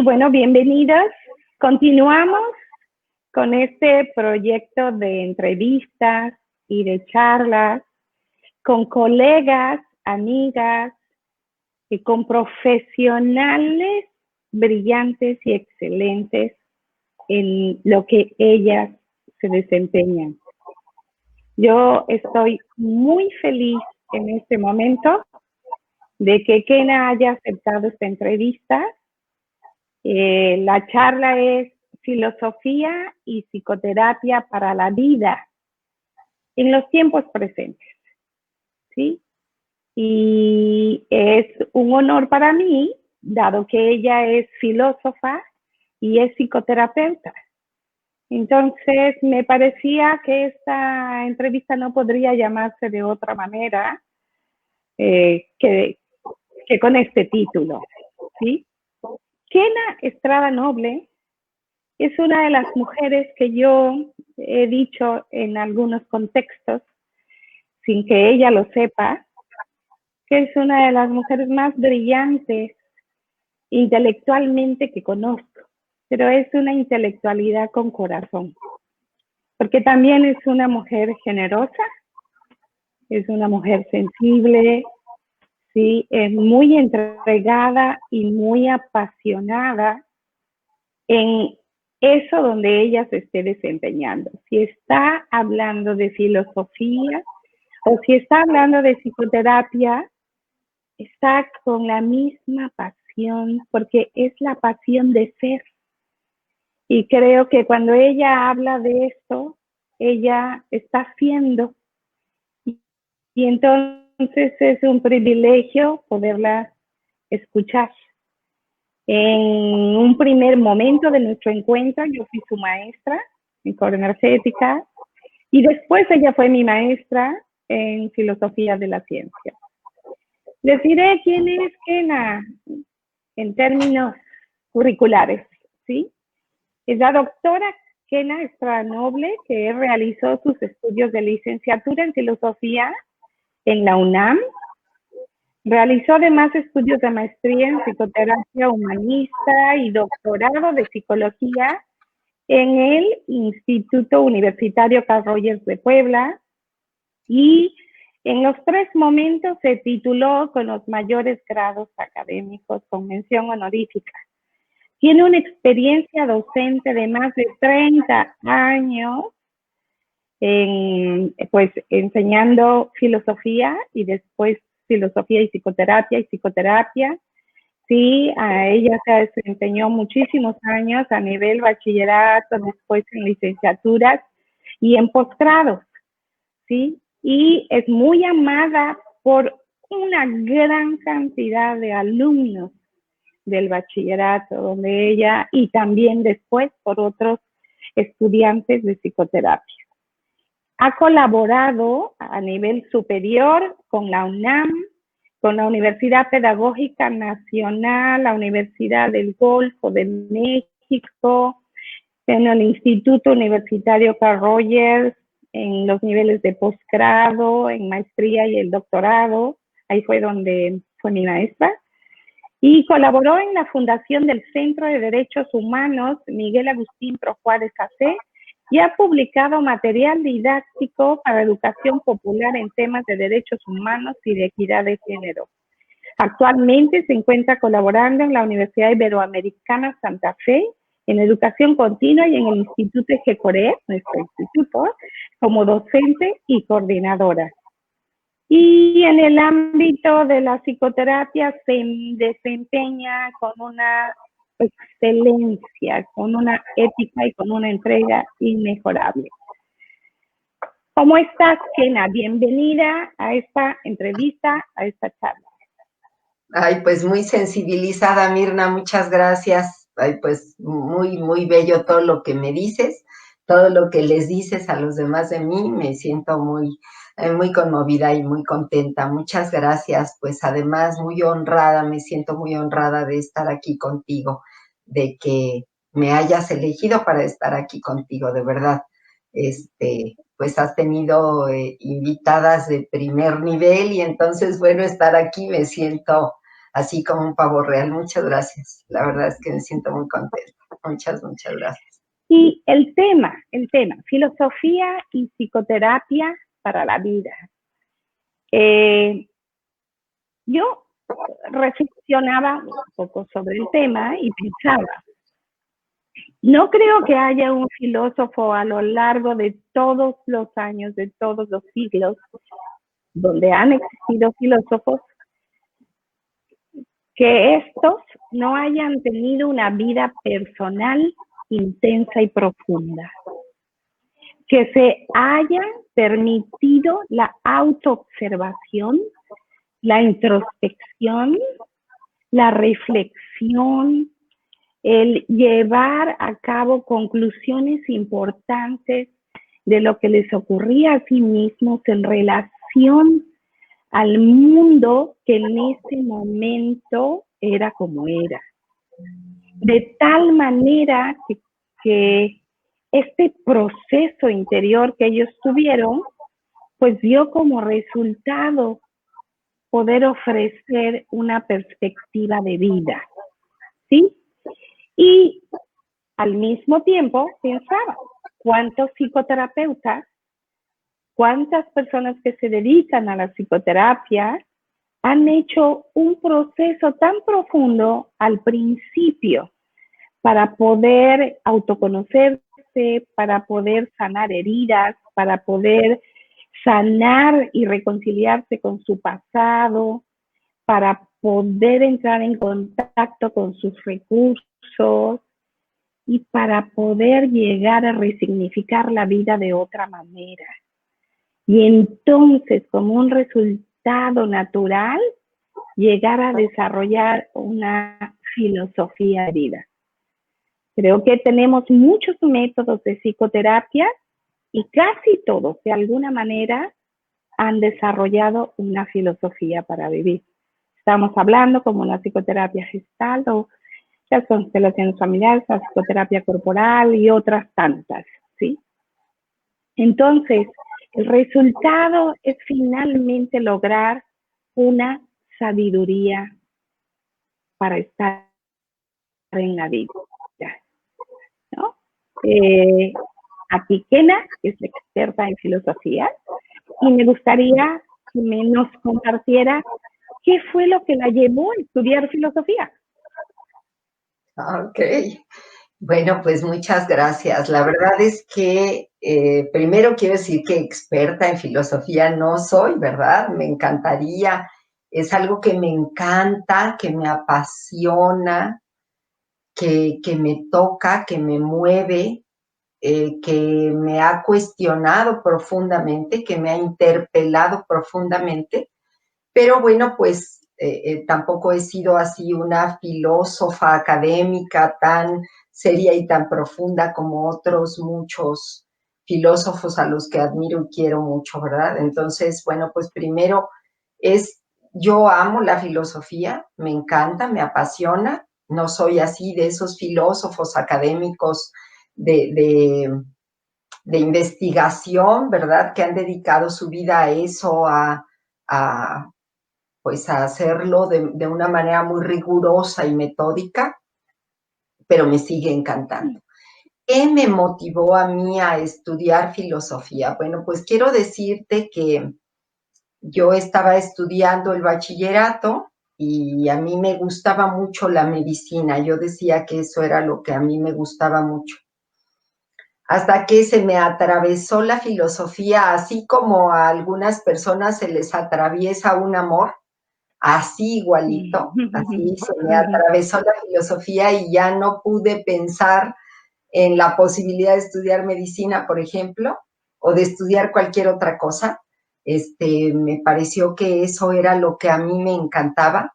Bueno, bienvenidas. Continuamos con este proyecto de entrevistas y de charlas con colegas, amigas y con profesionales brillantes y excelentes en lo que ellas se desempeñan. Yo estoy muy feliz en este momento de que Kena haya aceptado esta entrevista. La charla es filosofía y psicoterapia para la vida en los tiempos presentes, ¿sí? Y es un honor para mí, dado que ella es filósofa y es psicoterapeuta. Entonces, me parecía que esta entrevista no podría llamarse de otra manera que con este título, ¿sí? Kena Estrada Noble es una de las mujeres que yo he dicho en algunos contextos, sin que ella lo sepa, que es una de las mujeres más brillantes intelectualmente que conozco, pero es una intelectualidad con corazón, porque también es una mujer generosa, es una mujer sensible, sí, es muy entregada y muy apasionada en eso donde ella se esté desempeñando. Si está hablando de filosofía o si está hablando de psicoterapia, está con la misma pasión, porque es la pasión de ser. Y creo que cuando ella habla de esto, ella está haciendo. Y entonces es un privilegio poderla escuchar. En un primer momento de nuestro encuentro, yo fui su maestra en coenergética y después ella fue mi maestra en filosofía de la ciencia. Les diré quién es Kena en términos curriculares, ¿sí? Es la doctora Kena Estrada Noble, que realizó sus estudios de licenciatura en filosofía en la UNAM. Realizó además estudios de maestría en psicoterapia humanista y doctorado de psicología en el Instituto Universitario Carl Rogers de Puebla y en los 3 momentos se tituló con los mayores grados académicos con mención honorífica. Tiene una experiencia docente de más de 30 años pues enseñando filosofía y después filosofía y psicoterapia. Sí, a ella se desempeñó muchísimos años a nivel bachillerato, después en licenciaturas y en posgrados, ¿sí? Y es muy amada por una gran cantidad de alumnos del bachillerato, donde ella, y también después por otros estudiantes de psicoterapia. Ha colaborado a nivel superior con la UNAM, con la Universidad Pedagógica Nacional, la Universidad del Golfo de México, en el Instituto Universitario Carl Rogers, en los niveles de posgrado, en maestría y el doctorado. Ahí fue donde fue mi maestra. Y colaboró en la fundación del Centro de Derechos Humanos Miguel Agustín Pro Juárez AC y ha publicado material didáctico para educación popular en temas de derechos humanos y de equidad de género. Actualmente se encuentra colaborando en la Universidad Iberoamericana Santa Fe en educación continua y en el Instituto EGECORE, nuestro instituto, como docente y coordinadora. Y en el ámbito de la psicoterapia se desempeña con una excelencia, con una ética y con una entrega inmejorable. ¿Cómo estás, Kena? Bienvenida a esta entrevista, a esta charla. Ay, pues muy sensibilizada, Mirna, muchas gracias. Ay, pues muy, muy bello todo lo que me dices, todo lo que les dices a los demás de mí, me siento muy conmovida y muy contenta. Muchas gracias, pues además muy honrada, me siento muy honrada de estar aquí contigo, de que me hayas elegido para estar aquí contigo, de verdad. Pues has tenido invitadas de primer nivel y entonces, bueno, estar aquí me siento así como un pavo real. Muchas gracias. La verdad es que me siento muy contenta. Muchas, muchas gracias. Y el tema, filosofía y psicoterapia para la vida. Yo reflexionaba un poco sobre el tema y pensaba, no creo que haya un filósofo a lo largo de todos los años, de todos los siglos, donde han existido filósofos, que estos no hayan tenido una vida personal intensa y profunda, que se hayan permitido la autoobservación, la introspección, la reflexión, el llevar a cabo conclusiones importantes de lo que les ocurría a sí mismos en relación al mundo que en ese momento era como era. De tal manera que este proceso interior que ellos tuvieron, pues dio como resultado poder ofrecer una perspectiva de vida, ¿sí? Y al mismo tiempo pensaba, ¿cuántos psicoterapeutas, cuántas personas que se dedican a la psicoterapia han hecho un proceso tan profundo al principio para poder autoconocerse, para poder sanar heridas, para poder sanar y reconciliarse con su pasado, para poder entrar en contacto con sus recursos y para poder llegar a resignificar la vida de otra manera. Y entonces, como un resultado natural, llegar a desarrollar una filosofía de vida. Creo que tenemos muchos métodos de psicoterapia y casi todos, de alguna manera, han desarrollado una filosofía para vivir. Estamos hablando como la psicoterapia gestal o las constelaciones familiares, la psicoterapia corporal y otras tantas, ¿sí? Entonces, el resultado es finalmente lograr una sabiduría para estar en la vida, ¿no? Aquí Kena es experta en filosofía y me gustaría que nos compartiera qué fue lo que la llevó a estudiar filosofía. Ok. Bueno, pues muchas gracias. La verdad es que primero quiero decir que experta en filosofía no soy, ¿verdad? Me encantaría, es algo que me encanta, que me apasiona, que me toca, que me mueve, que me ha cuestionado profundamente, que me ha interpelado profundamente. Pero bueno, pues tampoco he sido así una filósofa académica tan seria y tan profunda como otros muchos filósofos a los que admiro y quiero mucho, ¿verdad? Entonces, bueno, pues primero yo amo la filosofía, me encanta, me apasiona, no soy así de esos filósofos académicos de investigación, ¿verdad? Que han dedicado su vida a eso, pues a hacerlo de una manera muy rigurosa y metódica, pero me sigue encantando. ¿Qué me motivó a mí a estudiar filosofía? Bueno, pues quiero decirte que yo estaba estudiando el bachillerato y a mí me gustaba mucho la medicina. Yo decía que eso era lo que a mí me gustaba mucho. Hasta que se me atravesó la filosofía, así como a algunas personas se les atraviesa un amor, así igualito, así se me atravesó la filosofía y ya no pude pensar en la posibilidad de estudiar medicina, por ejemplo, o de estudiar cualquier otra cosa. Me pareció que eso era lo que a mí me encantaba.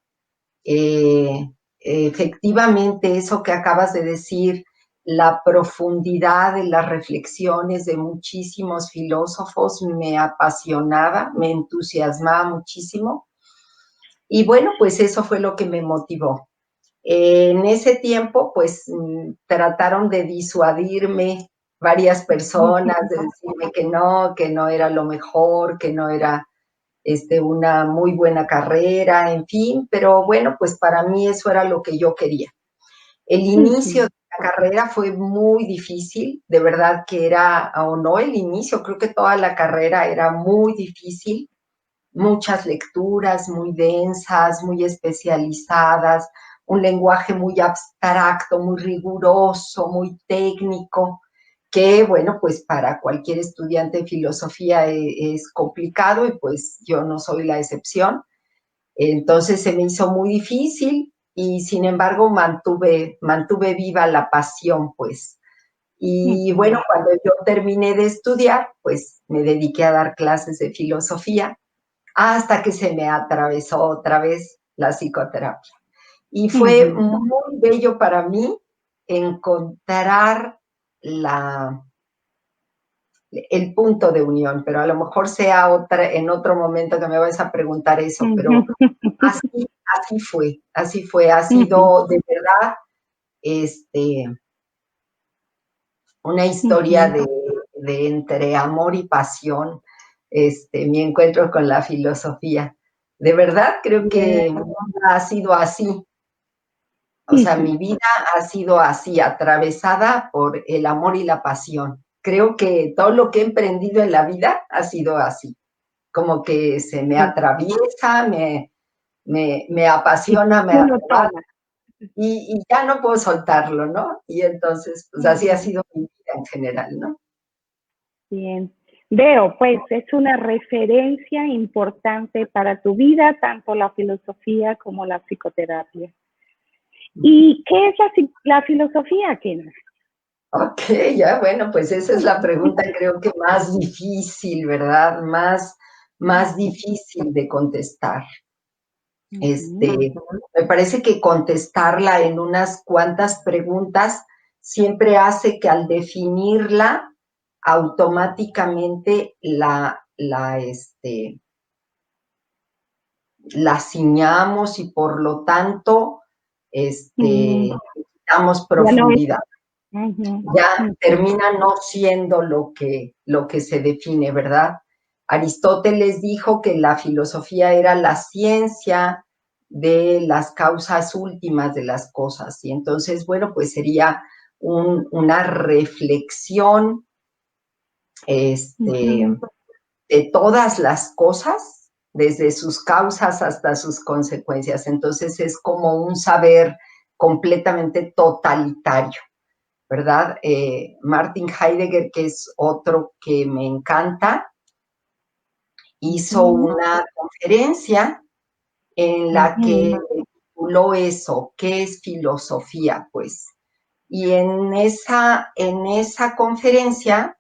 Efectivamente, eso que acabas de decir, la profundidad de las reflexiones de muchísimos filósofos me apasionaba, me entusiasmaba muchísimo. Y bueno, pues eso fue lo que me motivó. En ese tiempo, pues trataron de disuadirme varias personas, de decirme que no era lo mejor, que no era una muy buena carrera, en fin, pero bueno, pues para mí eso era lo que yo quería. El inicio de la carrera fue muy difícil, de verdad que era, o no el inicio, creo que toda la carrera era muy difícil, muchas lecturas muy densas, muy especializadas, un lenguaje muy abstracto, muy riguroso, muy técnico, que bueno, pues para cualquier estudiante de filosofía es complicado y pues yo no soy la excepción. Entonces se me hizo muy difícil y sin embargo mantuve viva la pasión, pues. Y bueno, cuando yo terminé de estudiar, pues me dediqué a dar clases de filosofía hasta que se me atravesó otra vez la psicoterapia. Y fue muy bello para mí encontrar el punto de unión, pero a lo mejor sea en otro momento que me vais a preguntar eso, pero así fue, ha sido de verdad una historia de entre amor y pasión, mi encuentro con la filosofía. De verdad creo que ha sido así. O sea, mi vida ha sido así, atravesada por el amor y la pasión. Creo que todo lo que he emprendido en la vida ha sido así, como que se me atraviesa, me apasiona, me arrebata y ya no puedo soltarlo, ¿no? Y entonces, pues así ha sido mi vida en general, ¿no? Bien. Veo, pues es una referencia importante para tu vida, tanto la filosofía como la psicoterapia. ¿Y qué es la filosofía, Kena? Ok, ya, bueno, pues esa es la pregunta creo que más difícil, ¿verdad? Más difícil de contestar. Me parece que contestarla en unas cuantas preguntas siempre hace que al definirla, automáticamente la ciñamos y por lo tanto, damos profundidad. Ya termina no siendo lo que se define, ¿verdad? Aristóteles dijo que la filosofía era la ciencia de las causas últimas de las cosas. Y entonces, bueno, pues sería una reflexión de todas las cosas, desde sus causas hasta sus consecuencias. Entonces es como un saber completamente totalitario, ¿verdad? Martin Heidegger, que es otro que me encanta, hizo una conferencia en la que tituló eso, ¿qué es filosofía? Pues, y en esa conferencia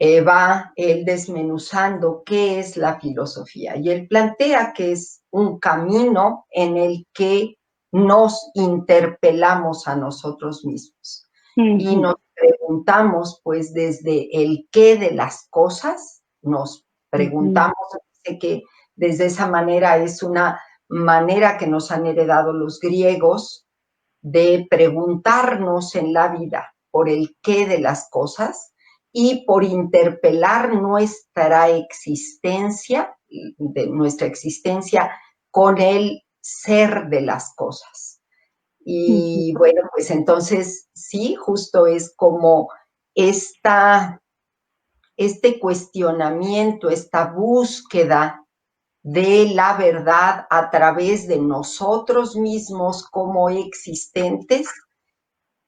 va él desmenuzando qué es la filosofía. Y él plantea que es un camino en el que nos interpelamos a nosotros mismos. Y nos preguntamos, pues, desde el qué de las cosas, nos preguntamos, sé que desde esa manera es una manera que nos han heredado los griegos de preguntarnos en la vida por el qué de las cosas y por interpelar nuestra existencia con el ser de las cosas. Y bueno, pues entonces sí, justo es como este cuestionamiento, esta búsqueda de la verdad a través de nosotros mismos como existentes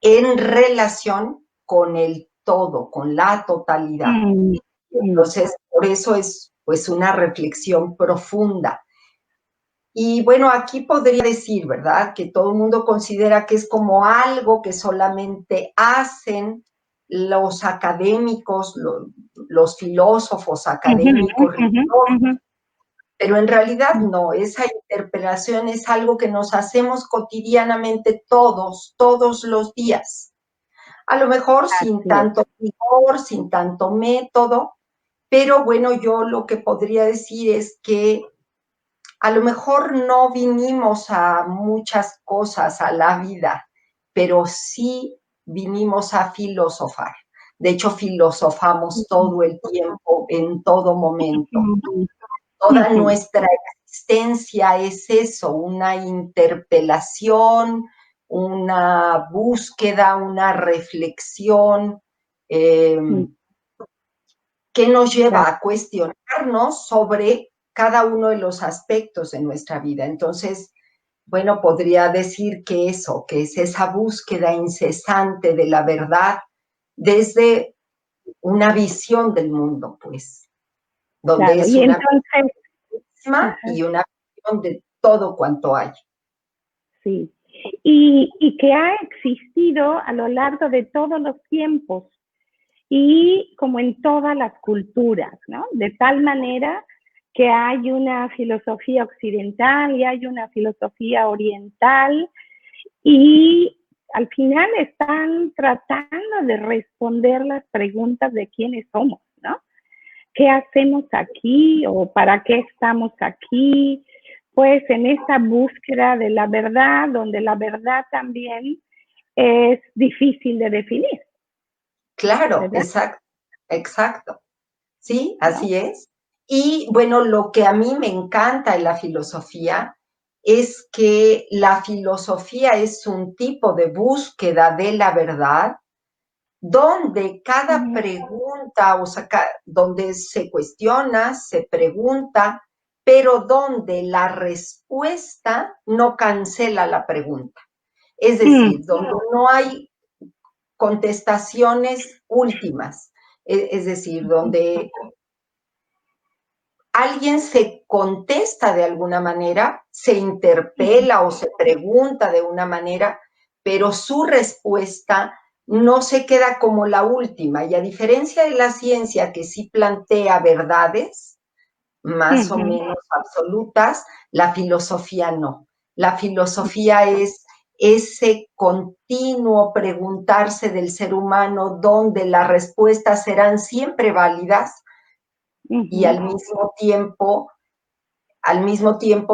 en relación con el todo, con la totalidad. Entonces, por eso es pues una reflexión profunda. Y bueno, aquí podría decir, ¿verdad?, que todo el mundo considera que es como algo que solamente hacen los académicos, los filósofos académicos, pero en realidad no, esa interpelación es algo que nos hacemos cotidianamente todos los días. A lo mejor sin tanto vigor, sin tanto método, pero bueno, yo lo que podría decir es que a lo mejor no vinimos a muchas cosas a la vida, pero sí vinimos a filosofar. De hecho, filosofamos todo el tiempo, en todo momento. Toda nuestra existencia es eso, una interpelación, una búsqueda, una reflexión, que nos lleva a cuestionarnos sobre cada uno de los aspectos de nuestra vida. Entonces, bueno, podría decir que eso, que es esa búsqueda incesante de la verdad desde una visión del mundo, pues, donde es y una entonces, misma y una visión de todo cuanto hay. Sí, y que ha existido a lo largo de todos los tiempos y como en todas las culturas, ¿no? De tal manera que hay una filosofía occidental y hay una filosofía oriental y al final están tratando de responder las preguntas de quiénes somos, ¿no? ¿Qué hacemos aquí o para qué estamos aquí? Pues en esta búsqueda de la verdad, donde la verdad también es difícil de definir. Claro, ¿Verdad? exacto. Sí, así es. Y bueno, lo que a mí me encanta en la filosofía es que la filosofía es un tipo de búsqueda de la verdad donde cada pregunta, o sea, donde se cuestiona, se pregunta, pero donde la respuesta no cancela la pregunta. Es decir, donde no hay contestaciones últimas. Es decir, donde alguien se contesta de alguna manera, se interpela o se pregunta de una manera, pero su respuesta no se queda como la última. Y a diferencia de la ciencia, que sí plantea verdades más o menos absolutas, la filosofía no. La filosofía es ese continuo preguntarse del ser humano donde las respuestas serán siempre válidas y al mismo tiempo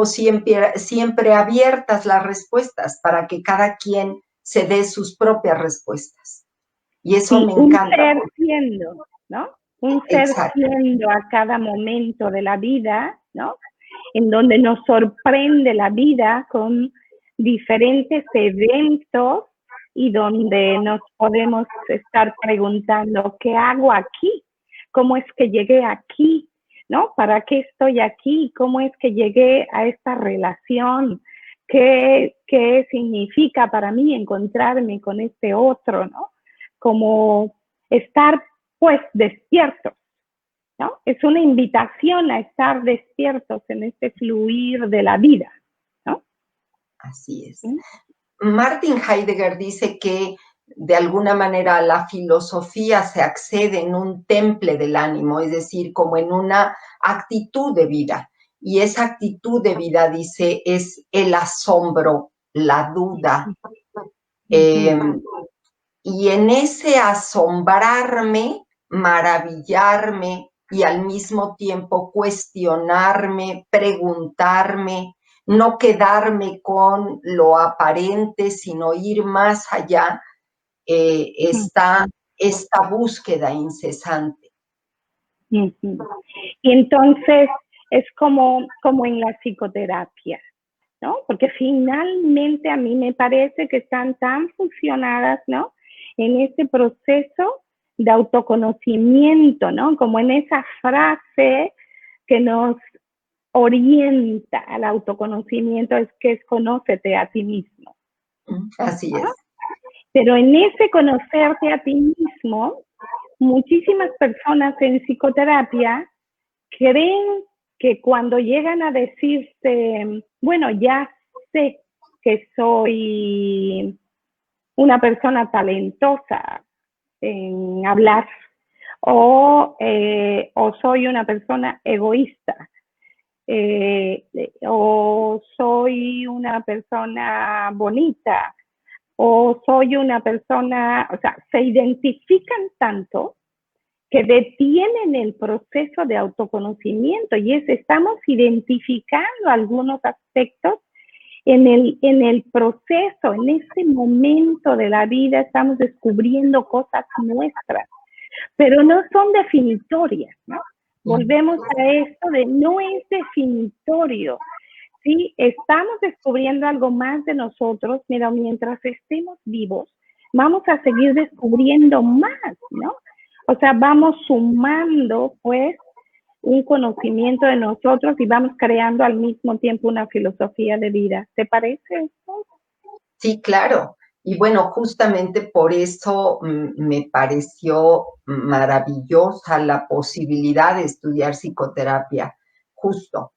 siempre abiertas las respuestas para que cada quien se dé sus propias respuestas. Y eso me encanta. Un ser siendo, ¿no? Un ser siendo a cada momento de la vida, ¿no? En donde nos sorprende la vida con diferentes eventos y donde nos podemos estar preguntando, ¿qué hago aquí? ¿Cómo es que llegué aquí? ¿No? ¿Para qué estoy aquí? ¿Cómo es que llegué a esta relación? ¿Qué significa para mí encontrarme con este otro? ¿No? Como estar pues despiertos, ¿no? Es una invitación a estar despiertos en este fluir de la vida, ¿no? Así es. Martin Heidegger dice que de alguna manera la filosofía se accede en un temple del ánimo, es decir, como en una actitud de vida. Y esa actitud de vida, dice, es el asombro, la duda. Y en ese asombrarme, maravillarme y al mismo tiempo cuestionarme, preguntarme, no quedarme con lo aparente, sino ir más allá, está esta búsqueda incesante. Y entonces es como en la psicoterapia, ¿no? Porque finalmente a mí me parece que están tan fusionadas, ¿no? En este proceso de autoconocimiento, ¿no? Como en esa frase que nos orienta al autoconocimiento, es que es conócete a ti mismo. Así es. Pero en ese conocerte a ti mismo, muchísimas personas en psicoterapia creen que cuando llegan a decirse, bueno, ya sé que soy una persona talentosa en hablar o soy una persona egoísta o soy una persona bonita o soy una persona, o sea, se identifican tanto que detienen el proceso de autoconocimiento y estamos identificando algunos aspectos en el proceso, en ese momento de la vida estamos descubriendo cosas nuestras, pero no son definitorias, ¿no? Volvemos a esto de no es definitorio. ¿Sí? Estamos descubriendo algo más de nosotros, pero mientras estemos vivos, vamos a seguir descubriendo más, ¿no? O sea, vamos sumando, pues, un conocimiento de nosotros y vamos creando al mismo tiempo una filosofía de vida. ¿Te parece esto? Sí, claro. Y bueno, justamente por eso me pareció maravillosa la posibilidad de estudiar psicoterapia, justo,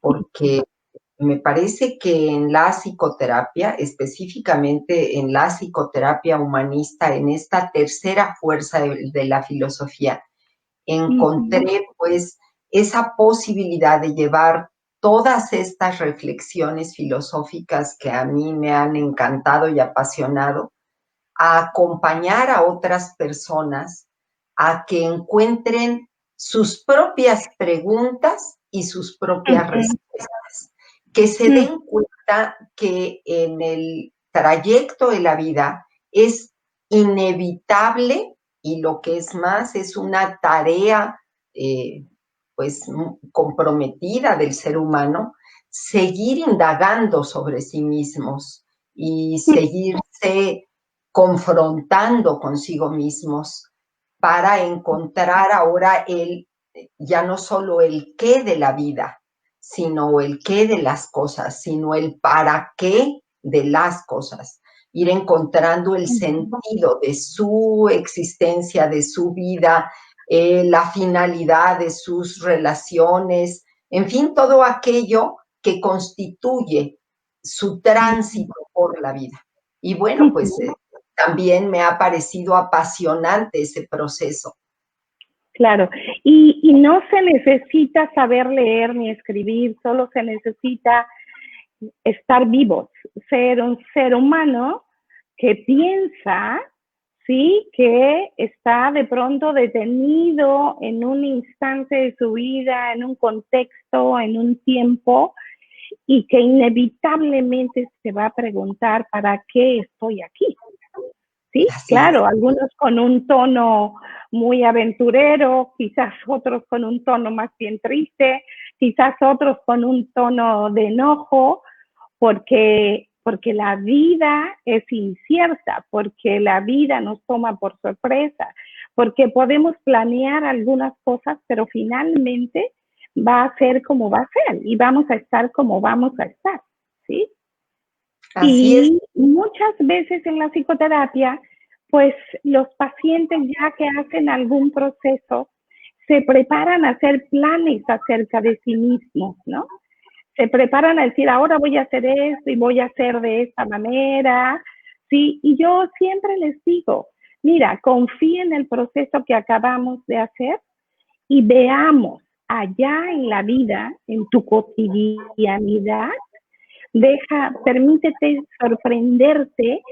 porque me parece que en la psicoterapia, específicamente en la psicoterapia humanista, en esta tercera fuerza de la filosofía, encontré pues esa posibilidad de llevar todas estas reflexiones filosóficas que a mí me han encantado y apasionado, a acompañar a otras personas a que encuentren sus propias preguntas y sus propias respuestas, que se den cuenta que en el trayecto de la vida es inevitable y lo que es más, es una tarea pues comprometida del ser humano, seguir indagando sobre sí mismos y seguirse confrontando consigo mismos para encontrar ahora ya no solo el qué de la vida, sino el qué de las cosas, sino el para qué de las cosas. Ir encontrando el sentido de su existencia, de su vida, la finalidad de sus relaciones, en fin, todo aquello que constituye su tránsito por la vida. Y bueno, pues también me ha parecido apasionante ese proceso. Claro, y no se necesita saber leer ni escribir, solo se necesita estar vivos, ser un ser humano que piensa, sí, que está de pronto detenido en un instante de su vida, en un contexto, en un tiempo, y que inevitablemente se va a preguntar, ¿para qué estoy aquí? Sí, Así es. claro, algunos con un tono muy aventurero, quizás otros con un tono más bien triste, quizás otros con un tono de enojo, porque la vida es incierta, porque la vida nos toma por sorpresa, porque podemos planear algunas cosas, pero finalmente va a ser como va a ser y vamos a estar como vamos a estar, ¿sí? Así es. Y muchas veces en la psicoterapia, pues los pacientes ya que hacen algún proceso, se preparan a hacer planes acerca de sí mismos, ¿no? Se preparan a decir, ahora voy a hacer esto y voy a hacer de esta manera, ¿sí? Y yo siempre les digo, mira, confía en el proceso que acabamos de hacer y veamos allá en la vida, en tu cotidianidad, permítete sorprenderte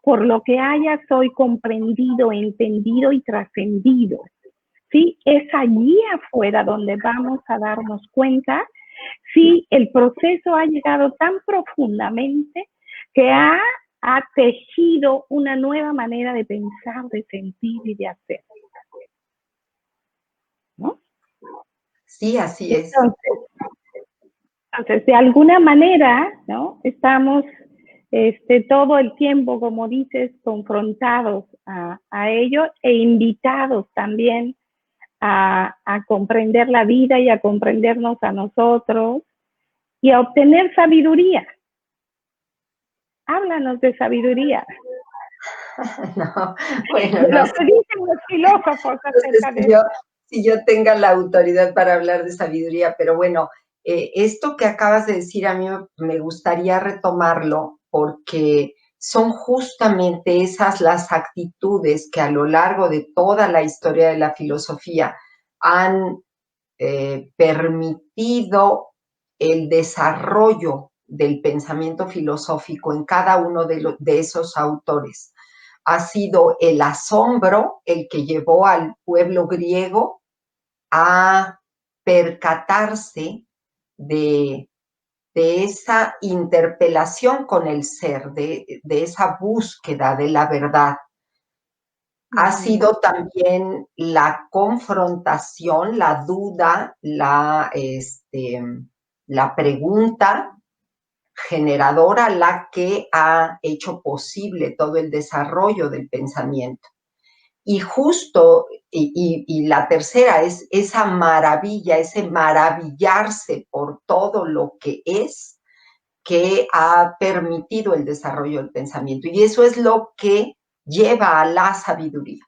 por lo que hayas hoy comprendido, entendido y trascendido. ¿Sí? Es allí afuera donde vamos a darnos cuenta si el proceso ha llegado tan profundamente que ha tejido una nueva manera de pensar, de sentir y de hacer, ¿no? Sí, así es. Entonces, de alguna manera, ¿no? Estamos todo el tiempo, como dices, confrontados a ello e invitados también a comprender la vida y a comprendernos a nosotros y a obtener sabiduría. Háblanos de sabiduría. No, bueno, De no lo sé, que dicen los filósofos no sé acerca de eso. si yo tenga la autoridad para hablar de sabiduría, pero bueno, esto que acabas de decir a mí me gustaría retomarlo porque son justamente esas las actitudes que a lo largo de toda la historia de la filosofía han permitido el desarrollo del pensamiento filosófico en cada uno de esos autores. Ha sido el asombro el que llevó al pueblo griego a percatarse de, de esa interpelación con el ser, de esa búsqueda de la verdad. ha sido también la confrontación, la duda, la pregunta generadora la que ha hecho posible todo el desarrollo del pensamiento. Y justo, y la tercera es esa maravilla, ese maravillarse por todo lo que es, que ha permitido el desarrollo del pensamiento. Y eso es lo que lleva a la sabiduría.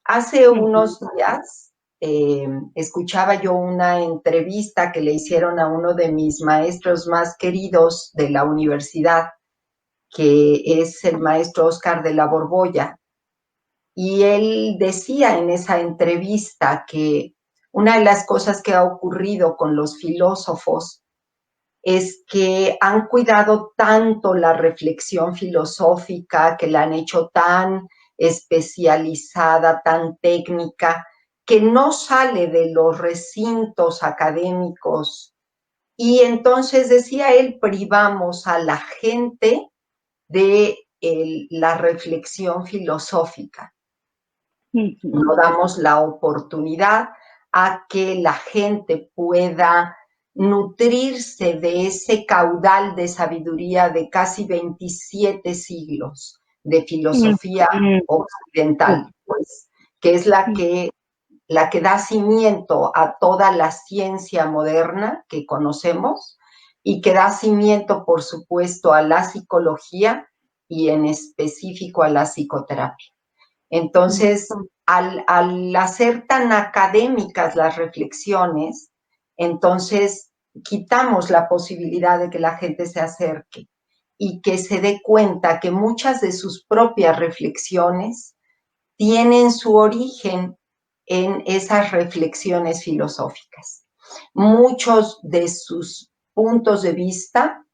Hace unos días escuchaba yo una entrevista que le hicieron a uno de mis maestros más queridos de la universidad, que es el maestro Oscar de la Borbolla. Y él decía en esa entrevista que una de las cosas que ha ocurrido con los filósofos es que han cuidado tanto la reflexión filosófica, que la han hecho tan especializada, tan técnica, que no sale de los recintos académicos. Y entonces, decía él, privamos a la gente de la reflexión filosófica. No damos la oportunidad a que la gente pueda nutrirse de ese caudal de sabiduría de casi 27 siglos de filosofía occidental, pues, que es la que da cimiento a toda la ciencia moderna que conocemos y que da cimiento, por supuesto, a la psicología y en específico a la psicoterapia. Entonces, al hacer tan académicas las reflexiones, entonces quitamos la posibilidad de que la gente se acerque y que se dé cuenta que muchas de sus propias reflexiones tienen su origen en esas reflexiones filosóficas. Muchos de sus puntos de vista,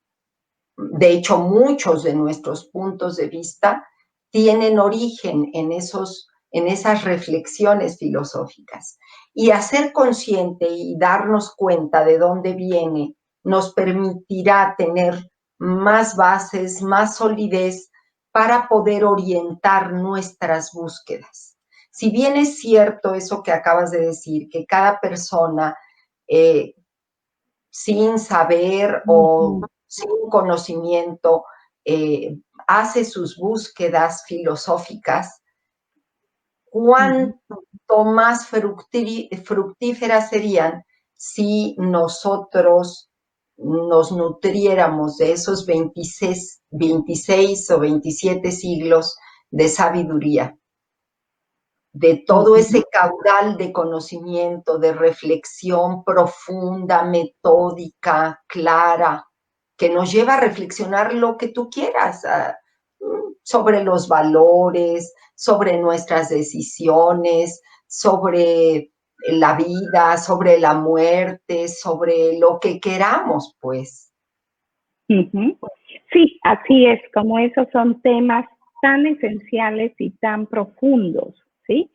de hecho muchos de nuestros puntos de vista, tienen origen en esas reflexiones filosóficas. Y hacer consciente y darnos cuenta de dónde viene nos permitirá tener más bases, más solidez para poder orientar nuestras búsquedas. Si bien es cierto eso que acabas de decir, que cada persona sin saber o sin conocimiento hace sus búsquedas filosóficas, cuánto más fructíferas serían si nosotros nos nutriéramos de esos 26 o 27 siglos de sabiduría, de todo ese caudal de conocimiento, de reflexión profunda, metódica, clara, que nos lleva a reflexionar lo que tú quieras, sobre los valores, sobre nuestras decisiones, sobre la vida, sobre la muerte, sobre lo que queramos, pues. Sí, así es, como esos son temas tan esenciales y tan profundos, ¿sí?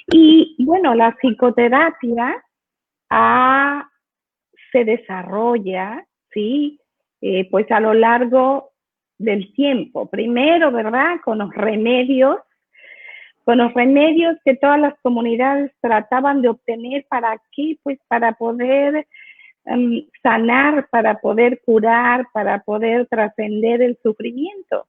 Y bueno, la psicoterapia se desarrolla, ¿sí? Pues a lo largo del tiempo. Primero, ¿verdad? Con los remedios que todas las comunidades trataban de obtener. ¿Para qué? Pues para poder sanar, para poder curar, para poder trascender el sufrimiento,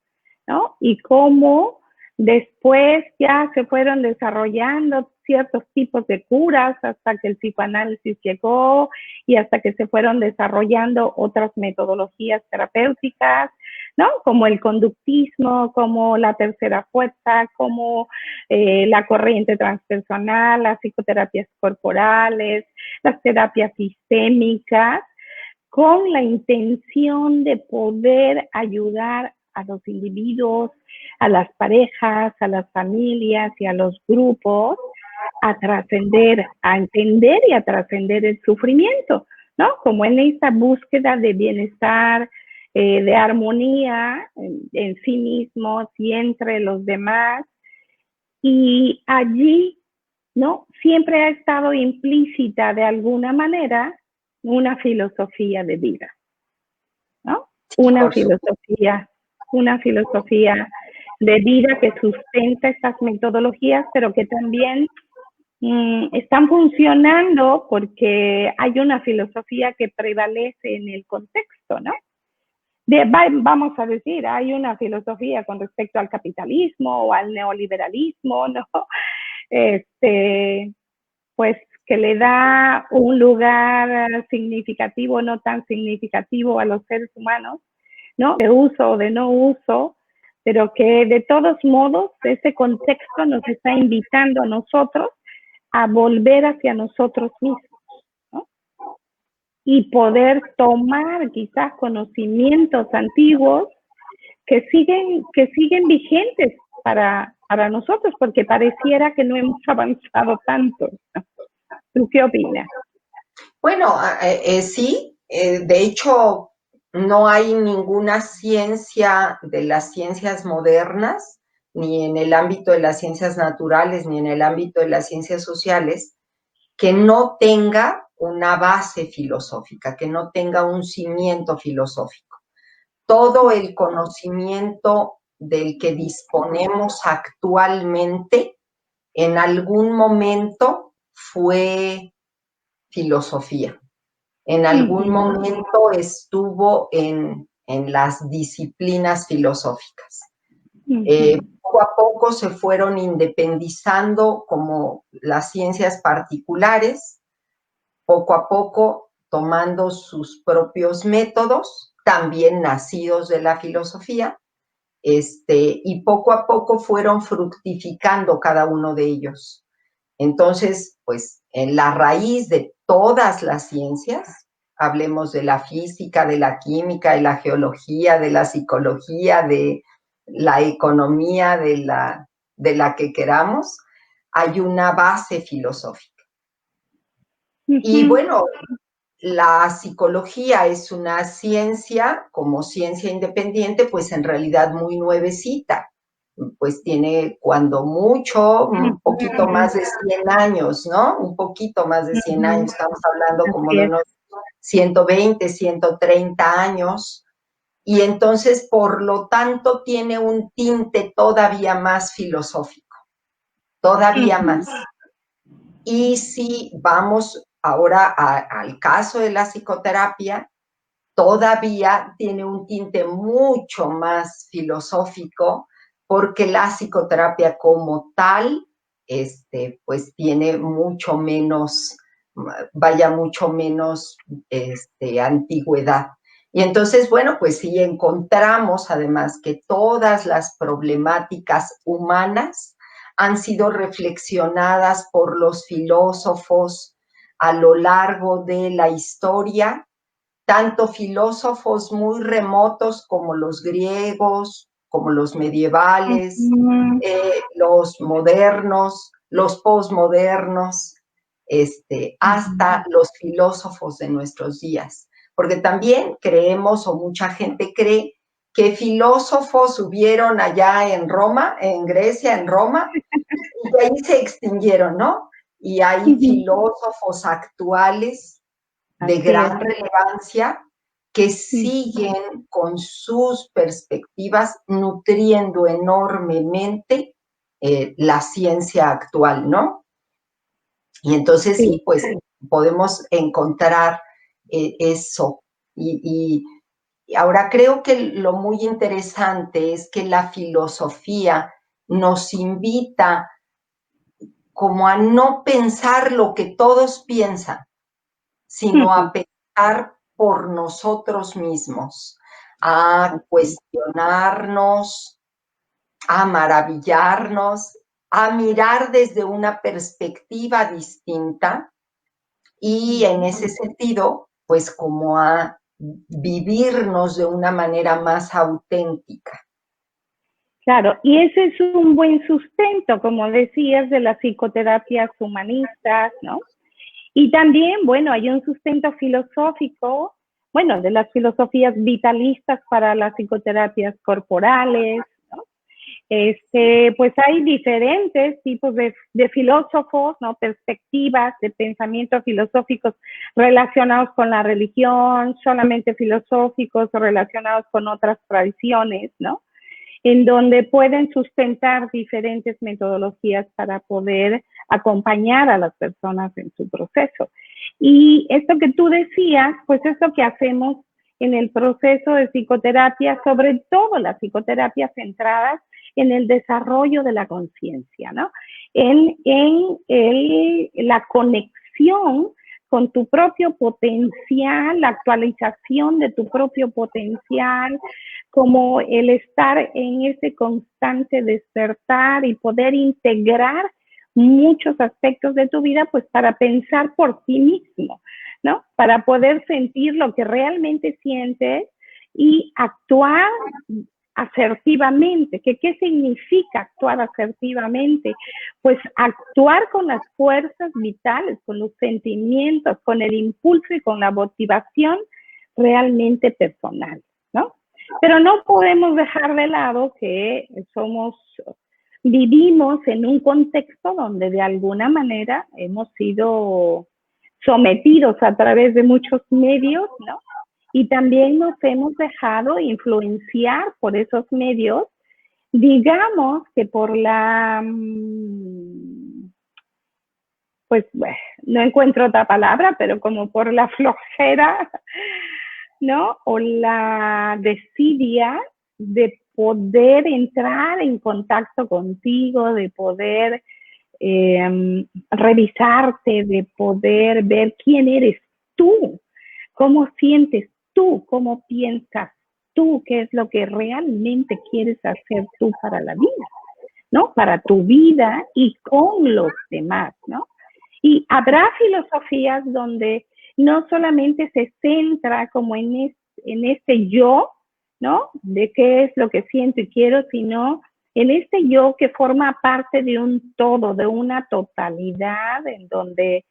¿no? Y cómo después ya se fueron desarrollando ciertos tipos de curas hasta que el psicoanálisis llegó y hasta que se fueron desarrollando otras metodologías terapéuticas, ¿no? Como el conductismo, como la tercera fuerza, como la corriente transpersonal, las psicoterapias corporales, las terapias sistémicas, con la intención de poder ayudar a los individuos, a las parejas, a las familias y a los grupos a trascender, a entender y a trascender el sufrimiento, ¿no? Como en esta búsqueda de bienestar, de armonía en sí mismos y entre los demás. Y allí, ¿no? Siempre ha estado implícita de alguna manera una filosofía de vida, ¿no? Una filosofía de vida que sustenta estas metodologías, pero que también están funcionando porque hay una filosofía que prevalece en el contexto, ¿no? Vamos a decir, hay una filosofía con respecto al capitalismo o al neoliberalismo, ¿no? Pues que le da un lugar significativo, no tan significativo a los seres humanos, ¿no? De uso o de no uso, pero que de todos modos ese contexto nos está invitando a nosotros a volver hacia nosotros mismos, ¿no? Y poder tomar quizás conocimientos antiguos que siguen vigentes para nosotros, porque pareciera que no hemos avanzado tanto, ¿no? ¿Tú qué opinas? Bueno, sí, de hecho, no hay ninguna ciencia de las ciencias modernas, ni en el ámbito de las ciencias naturales, ni en el ámbito de las ciencias sociales, que no tenga una base filosófica, que no tenga un cimiento filosófico. Todo el conocimiento del que disponemos actualmente, en algún momento fue filosofía. En algún momento estuvo en las disciplinas filosóficas. Poco a poco se fueron independizando como las ciencias particulares, poco a poco tomando sus propios métodos, también nacidos de la filosofía, y poco a poco fueron fructificando cada uno de ellos. Entonces, pues en la raíz de todas las ciencias, hablemos de la física, de la química, de la geología, de la psicología, de la economía, de la que queramos, hay una base filosófica. Y bueno, la psicología es una ciencia, como ciencia independiente, pues en realidad muy nuevecita. Pues tiene cuando mucho, un poquito más de 100 años, ¿no? Un poquito más de 100 años, estamos hablando como de unos 120, 130 años, y entonces, por lo tanto, tiene un tinte todavía más filosófico, todavía más. Y si vamos ahora al caso de la psicoterapia, todavía tiene un tinte mucho más filosófico, porque la psicoterapia como tal, pues tiene mucho menos, mucho menos antigüedad. Y entonces, bueno, pues sí encontramos además que todas las problemáticas humanas han sido reflexionadas por los filósofos a lo largo de la historia, tanto filósofos muy remotos como los griegos, como los medievales, los modernos, los posmodernos, hasta los filósofos de nuestros días. Porque también creemos, o mucha gente cree, que filósofos hubieron allá en Roma, en Grecia, en Roma, y que ahí se extinguieron, ¿no? Y hay filósofos actuales de gran relevancia que siguen con sus perspectivas nutriendo enormemente la ciencia actual, ¿no? Y entonces sí, pues podemos encontrar eso. Y ahora creo que lo muy interesante es que la filosofía nos invita como a no pensar lo que todos piensan, sino a pensar por nosotros mismos, a cuestionarnos, a maravillarnos, a mirar desde una perspectiva distinta y en ese sentido, pues como a vivirnos de una manera más auténtica. Claro, y ese es un buen sustento, como decías, de las psicoterapias humanistas, ¿no? Y también, bueno, hay un sustento filosófico, bueno, de las filosofías vitalistas para las psicoterapias corporales, ¿no? Pues hay diferentes tipos de filósofos, ¿no? Perspectivas de pensamientos filosóficos relacionados con la religión, solamente filosóficos o relacionados con otras tradiciones, ¿no? en donde pueden sustentar diferentes metodologías para poder acompañar a las personas en su proceso. Y esto que tú decías, pues es lo que hacemos en el proceso de psicoterapia, sobre todo las psicoterapias centradas en el desarrollo de la conciencia, ¿no? La conexión con tu propio potencial, la actualización de tu propio potencial, como el estar en ese constante despertar y poder integrar muchos aspectos de tu vida, pues para pensar por ti mismo, ¿no? Para poder sentir lo que realmente sientes y actuar asertivamente. ¿Qué significa actuar asertivamente? Pues actuar con las fuerzas vitales, con los sentimientos, con el impulso y con la motivación realmente personal, ¿no? Pero no podemos dejar de lado que vivimos en un contexto donde de alguna manera hemos sido sometidos a través de muchos medios, ¿no? Y también nos hemos dejado influenciar por esos medios, digamos que por pues bueno, no encuentro otra palabra, pero como por la flojera, ¿no? O la desidia de poder entrar en contacto contigo, de poder revisarte, de poder ver quién eres tú, cómo sientes tú, cómo piensas tú, qué es lo que realmente quieres hacer tú para la vida, ¿no? Para tu vida y con los demás, ¿no? Y habrá filosofías donde no solamente se centra como en este yo, ¿no? De qué es lo que siento y quiero, sino en este yo que forma parte de un todo, de una totalidad, en donde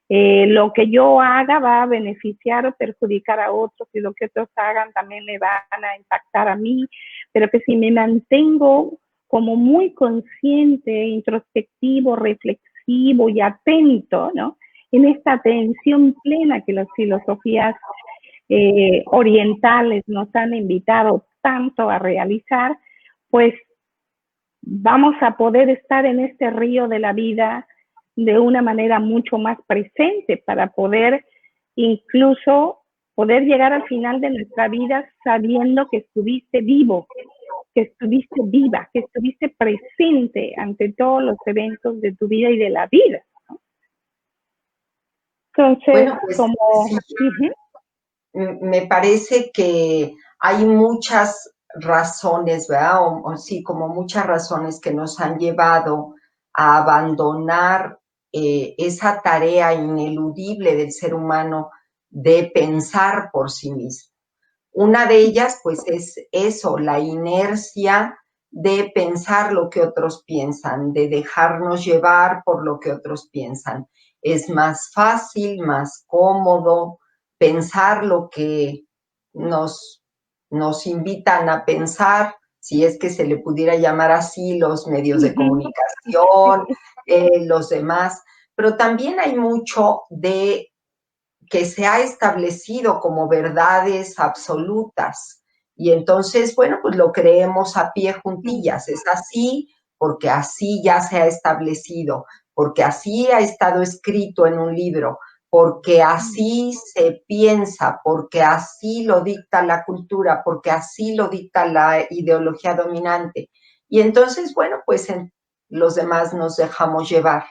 lo que yo haga va a beneficiar o perjudicar a otros y lo que otros hagan también me van a impactar a mí, pero que si me mantengo como muy consciente, introspectivo, reflexivo y atento, ¿no? En esta atención plena que las filosofías orientales nos han invitado tanto a realizar, pues vamos a poder estar en este río de la vida de una manera mucho más presente para poder incluso poder llegar al final de nuestra vida sabiendo que estuviste vivo, que estuviste viva, que estuviste presente ante todos los eventos de tu vida y de la vida, ¿no? Entonces, Bueno, pues como... sí, me parece que hay muchas razones, ¿verdad? O sí, como muchas razones que nos han llevado a abandonar esa tarea ineludible del ser humano de pensar por sí mismo. Una de ellas, pues, es eso, la inercia de pensar lo que otros piensan, de dejarnos llevar por lo que otros piensan. Es más fácil, más cómodo pensar lo que nos, nos invitan a pensar, si es que se le pudiera llamar así, los medios de comunicación, los demás, pero también hay mucho de que se ha establecido como verdades absolutas. Y entonces, bueno, pues lo creemos a pie juntillas. Es así porque así ya se ha establecido, porque así ha estado escrito en un libro, porque así se piensa, porque así lo dicta la cultura, porque así lo dicta la ideología dominante. Y entonces, bueno, pues los demás nos dejamos llevar.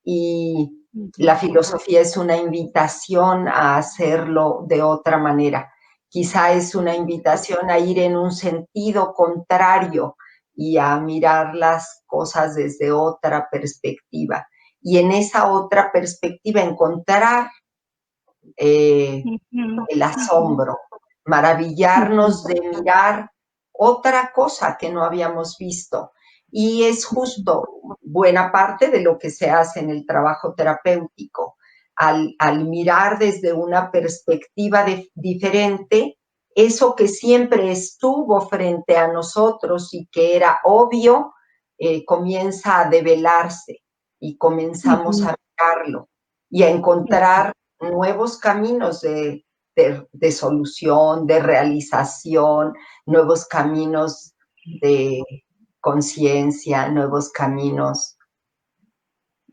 Y la filosofía es una invitación a hacerlo de otra manera. Quizá es una invitación a ir en un sentido contrario y a mirar las cosas desde otra perspectiva. Y en esa otra perspectiva encontrar el asombro, maravillarnos de mirar otra cosa que no habíamos visto. Y es justo buena parte de lo que se hace en el trabajo terapéutico. Al mirar desde una perspectiva diferente, eso que siempre estuvo frente a nosotros y que era obvio, comienza a develarse y comenzamos a mirarlo y a encontrar nuevos caminos de solución, de realización, nuevos caminos de conciencia, nuevos caminos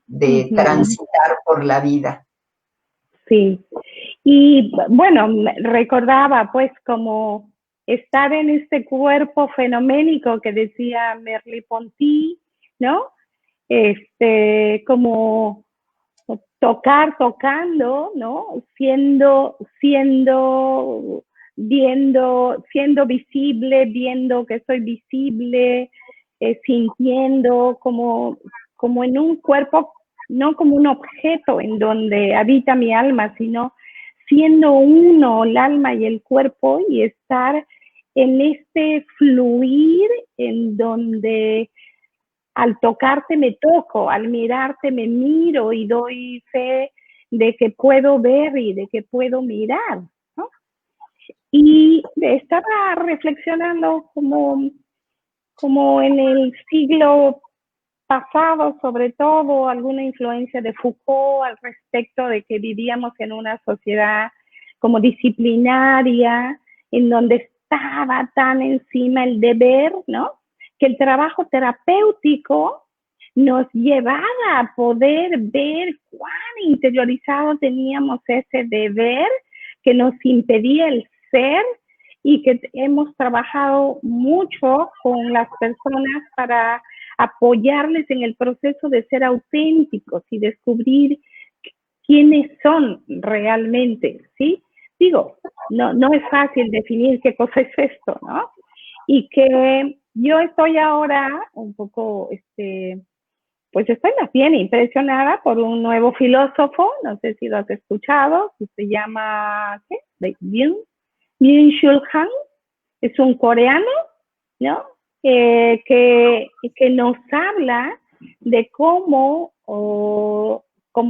de transitar por la vida. Sí. Y bueno, recordaba pues como estar en este cuerpo fenoménico que decía Merleau-Ponty, ¿no? Como tocando, ¿no? Siendo visible, viendo que soy visible, sintiendo como en un cuerpo, no como un objeto en donde habita mi alma, sino siendo uno, el alma y el cuerpo, y estar en este fluir en donde al tocarte me toco, al mirarte me miro y doy fe de que puedo ver y de que puedo mirar, ¿no? Y estaba reflexionando como en el siglo pasado, sobre todo, alguna influencia de Foucault al respecto de que vivíamos en una sociedad como disciplinaria, en donde estaba tan encima el deber, ¿no? Que el trabajo terapéutico nos llevaba a poder ver cuán interiorizado teníamos ese deber que nos impedía el ser, y que hemos trabajado mucho con las personas para apoyarles en el proceso de ser auténticos y descubrir quiénes son realmente, ¿sí? Digo, no es fácil definir qué cosa es esto, ¿no? Y que yo estoy ahora un poco, pues estoy más bien impresionada por un nuevo filósofo, no sé si lo has escuchado, que se llama, ¿qué? Byung-Chul Han, es un coreano, ¿no? Que nos habla de cómo, como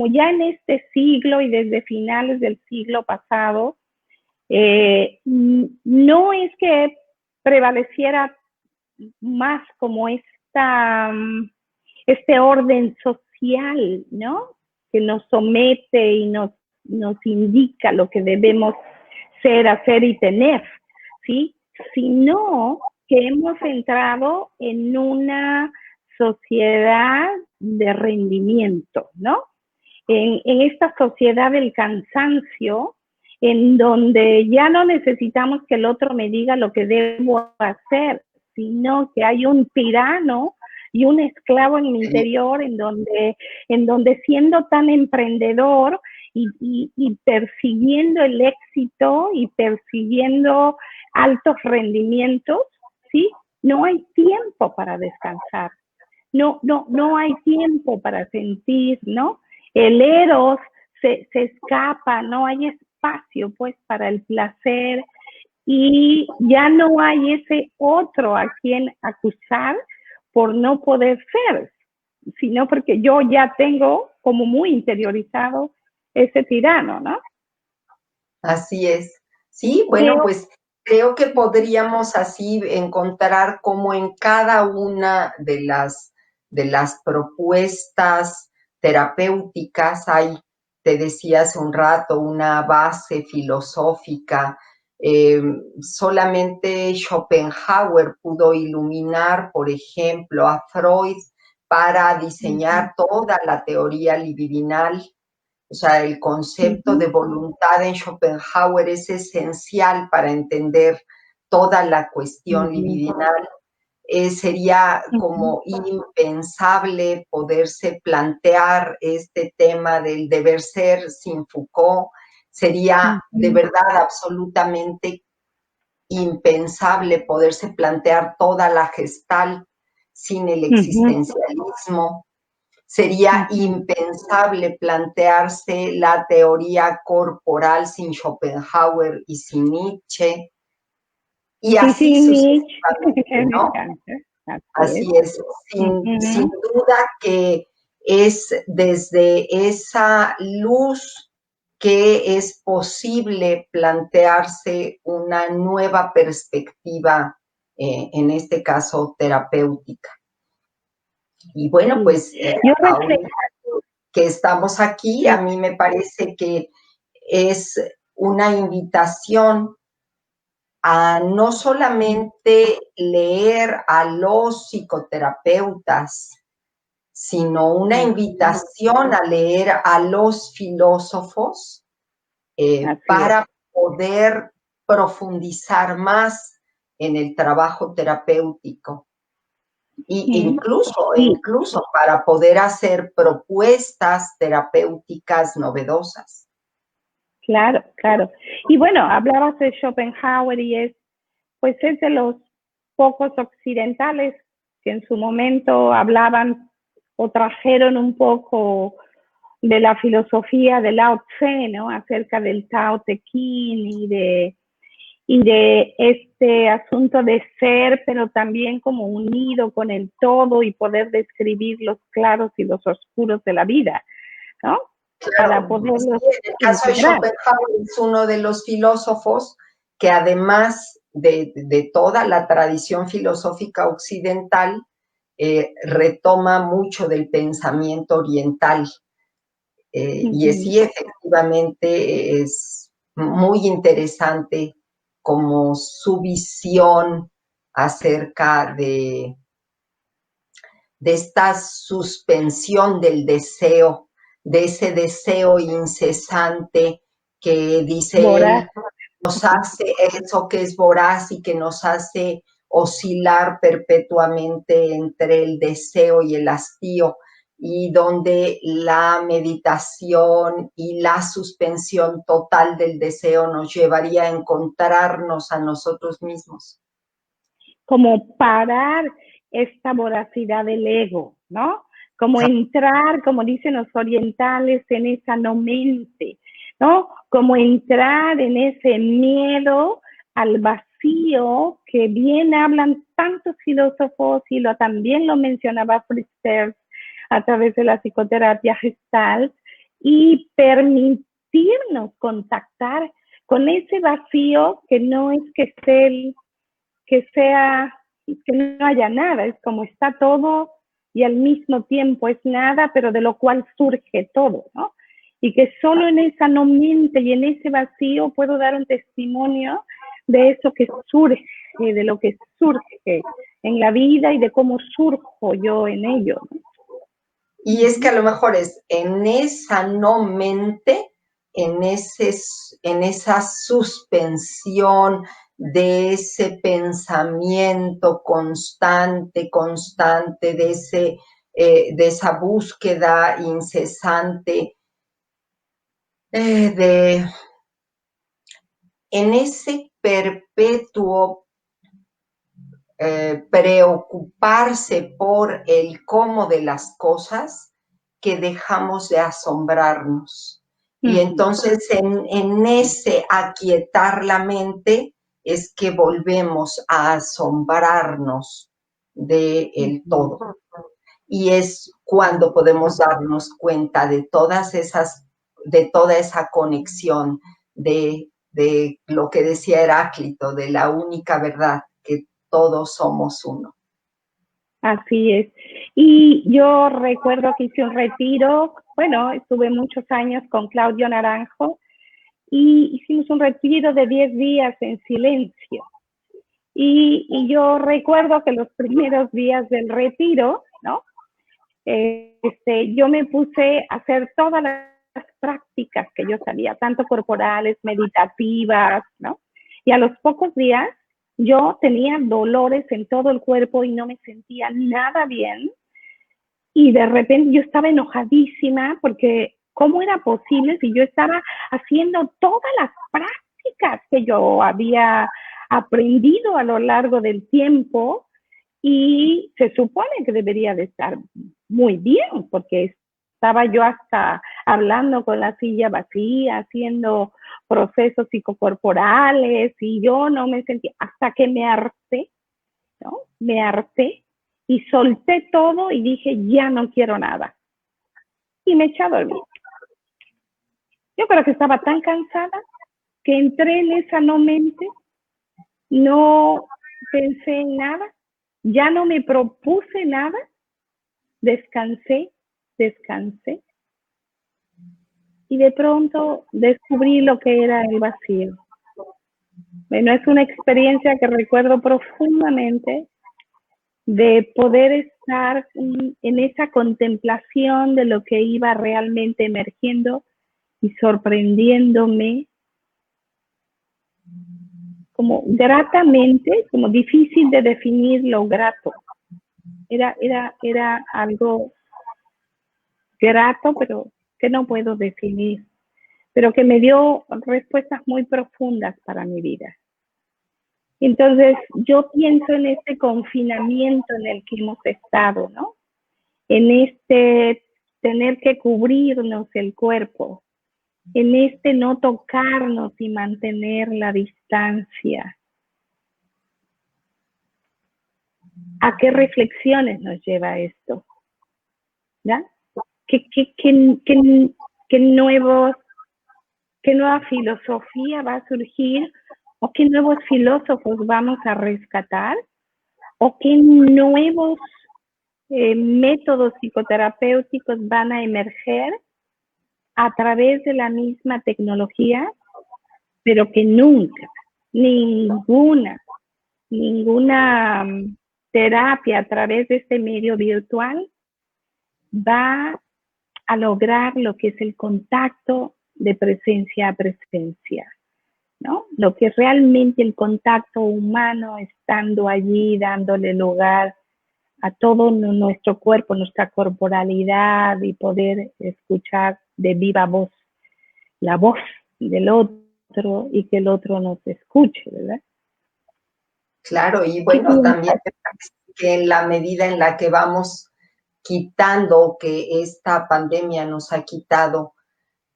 ya en este siglo y desde finales del siglo pasado, no es que prevaleciera más como este orden social, ¿no? Que nos somete y nos indica lo que debemos ser, hacer y tener, ¿sí? Sino que hemos entrado en una sociedad de rendimiento, ¿no? En esta sociedad del cansancio, en donde ya no necesitamos que el otro me diga lo que debo hacer, sino que hay un tirano y un esclavo en mi interior, en donde siendo tan emprendedor y persiguiendo el éxito y persiguiendo altos rendimientos, ¿sí? No hay tiempo para descansar, no hay tiempo para sentir, ¿no? El eros se escapa, no hay espacio pues para el placer, y ya no hay ese otro a quien acusar por no poder ser, sino porque yo ya tengo como muy interiorizado ese tirano, ¿no? Así es. Sí, bueno, pues creo que podríamos así encontrar como en cada una de las propuestas terapéuticas hay, te decía hace un rato, una base filosófica. Solamente Schopenhauer pudo iluminar, por ejemplo, a Freud para diseñar toda la teoría libidinal. O sea, el concepto de voluntad en Schopenhauer es esencial para entender toda la cuestión libidinal. Sería como impensable poderse plantear este tema del deber ser sin Foucault. Sería de verdad absolutamente impensable poderse plantear toda la Gestalt sin el existencialismo. Sería impensable plantearse la teoría corporal sin Schopenhauer y sin Nietzsche, y así sucesivamente, ¿no? Así es, sin duda que es desde esa luz que es posible plantearse una nueva perspectiva, en este caso terapéutica. Y bueno, pues ahorita que estamos aquí, a mí me parece que es una invitación a no solamente leer a los psicoterapeutas, sino una invitación a leer a los filósofos para poder profundizar más en el trabajo terapéutico. Y incluso para poder hacer propuestas terapéuticas novedosas. Claro, claro. Y bueno, hablabas de Schopenhauer y pues es de los pocos occidentales que en su momento hablaban o trajeron un poco de la filosofía de Lao Tse, ¿no? Acerca del Tao Te Ching y de este asunto de ser, pero también como unido con el todo y poder describir los claros y los oscuros de la vida, ¿no? Claro, para poderlos sí, en el caso integrar. de Schopenhauer es uno de los filósofos que además de toda la tradición filosófica occidental, retoma mucho del pensamiento oriental. Y sí, efectivamente es muy interesante como su visión acerca de esta suspensión del deseo, de ese deseo incesante que dice Voraz. él, nos hace eso que es voraz y que nos hace oscilar perpetuamente entre el deseo y el hastío, y donde la meditación y la suspensión total del deseo nos llevaría a encontrarnos a nosotros mismos. Como parar esta voracidad del ego, ¿no? Como entrar, como dicen los orientales, en esa no mente, ¿no? Como entrar en ese miedo al vacío que bien hablan tantos filósofos y también lo mencionaba Fritz Perls a través de la psicoterapia Gestalt, y permitirnos contactar con ese vacío que no es que que no haya nada, es como está todo y al mismo tiempo es nada, pero de lo cual surge todo, ¿no? Y que solo en esa no mente y en ese vacío puedo dar un testimonio de eso que surge, de lo que surge en la vida y de cómo surjo yo en ello, ¿no? Y es que a lo mejor es en esa no mente, en esa suspensión de ese pensamiento constante, de esa búsqueda incesante, en ese perpetuo preocuparse por el cómo de las cosas, que dejamos de asombrarnos. Y entonces en ese aquietar la mente es que volvemos a asombrarnos del todo. Y es cuando podemos darnos cuenta de toda esa conexión, de lo que decía Heráclito, de la única verdad, que todos somos uno. Así es. Y yo recuerdo que hice un retiro, bueno, estuve muchos años con Claudio Naranjo y hicimos un retiro de 10 días en silencio. Y yo recuerdo que los primeros días del retiro, ¿no? Yo me puse a hacer todas las prácticas que yo sabía, tanto corporales, meditativas, ¿no? Y a los pocos días yo tenía dolores en todo el cuerpo y no me sentía nada bien. Y de repente yo estaba enojadísima porque ¿cómo era posible si yo estaba haciendo todas las prácticas que yo había aprendido a lo largo del tiempo y se supone que debería de estar muy bien porque estaba yo hasta hablando con la silla vacía, haciendo procesos psicocorporales y yo no me sentía, hasta que me harté, ¿no? Me harté y solté todo y dije, ya no quiero nada. Y me eché a dormir. Yo creo que estaba tan cansada que entré en esa no mente, no pensé en nada, ya no me propuse nada, descansé y de pronto descubrí lo que era el vacío. Bueno, es una experiencia que recuerdo profundamente de poder estar en esa contemplación de lo que iba realmente emergiendo y sorprendiéndome como gratamente, como difícil de definir lo grato. Era algo grato, pero que no puedo definir, pero que me dio respuestas muy profundas para mi vida. Entonces, yo pienso en este confinamiento en el que hemos estado, ¿no? En este tener que cubrirnos el cuerpo, en este no tocarnos y mantener la distancia. ¿A qué reflexiones nos lleva esto? ¿Ya? ¿Qué nueva filosofía va a surgir? ¿O qué nuevos filósofos vamos a rescatar? ¿O qué nuevos métodos psicoterapéuticos van a emerger a través de la misma tecnología, pero que nunca, ninguna terapia a través de este medio virtual va a lograr lo que es el contacto de presencia a presencia, ¿no? Lo que realmente el contacto humano, estando allí, dándole lugar a todo nuestro cuerpo, nuestra corporalidad y poder escuchar de viva voz la voz del otro y que el otro nos escuche, ¿verdad? Claro, y bueno, también que en la medida en la que vamos quitando, que esta pandemia nos ha quitado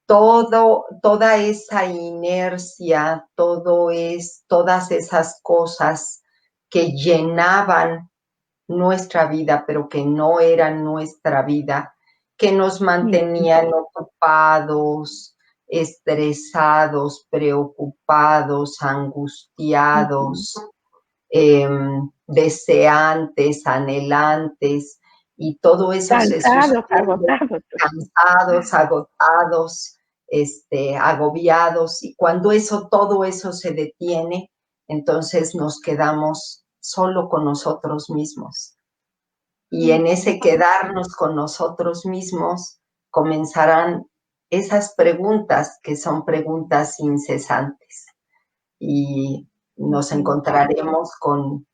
toda esa inercia, todas esas cosas que llenaban nuestra vida, pero que no eran nuestra vida, que nos mantenían ocupados, estresados, preocupados, angustiados, deseantes, anhelantes, y todo eso se suspende, cansados, agotados, agobiados, y cuando todo eso se detiene, entonces nos quedamos solo con nosotros mismos. Y en ese quedarnos con nosotros mismos comenzarán esas preguntas que son preguntas incesantes. Y nos encontraremos con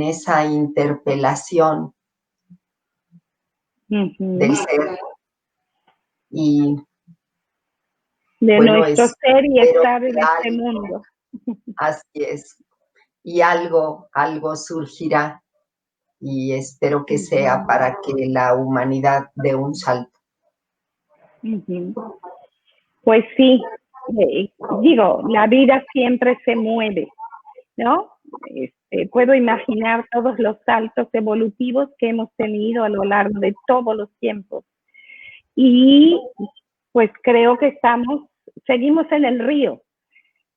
esa interpelación del ser. Y de bueno, nuestro ser y estar en este mundo. Así es. Y algo surgirá, y espero que sea para que la humanidad dé un salto. Pues sí, digo, la vida siempre se mueve, ¿no? Puedo imaginar todos los saltos evolutivos que hemos tenido a lo largo de todos los tiempos. Y pues creo que seguimos en el río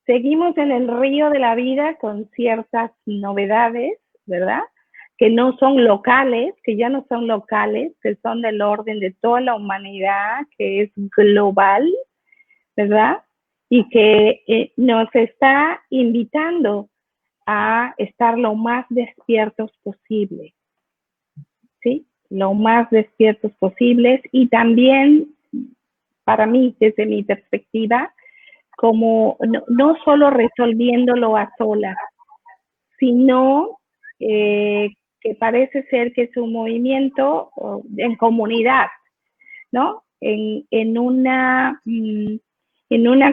de la vida con ciertas novedades, ¿verdad? Que no son locales, que ya no son locales, que son del orden de toda la humanidad, que es global, ¿verdad? Y que nos está invitando a estar lo más despiertos posible, ¿sí? Lo más despiertos posibles, y también, para mí, desde mi perspectiva, como no solo resolviéndolo a solas, sino que parece ser que es un movimiento en comunidad, ¿no? En una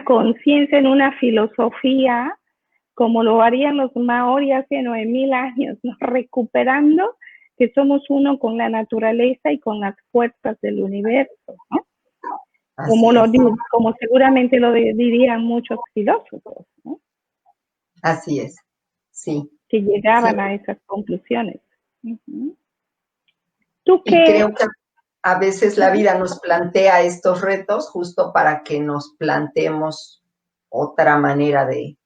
conciencia, en una filosofía, como lo harían los maorí hace 9,000 años, ¿no? Recuperando que somos uno con la naturaleza y con las fuerzas del universo, ¿no? Como seguramente lo dirían muchos filósofos, ¿no? Así es, sí. Que llegaban a esas conclusiones. ¿Tú qué? Y creo que a veces la vida nos plantea estos retos justo para que nos planteemos otra manera de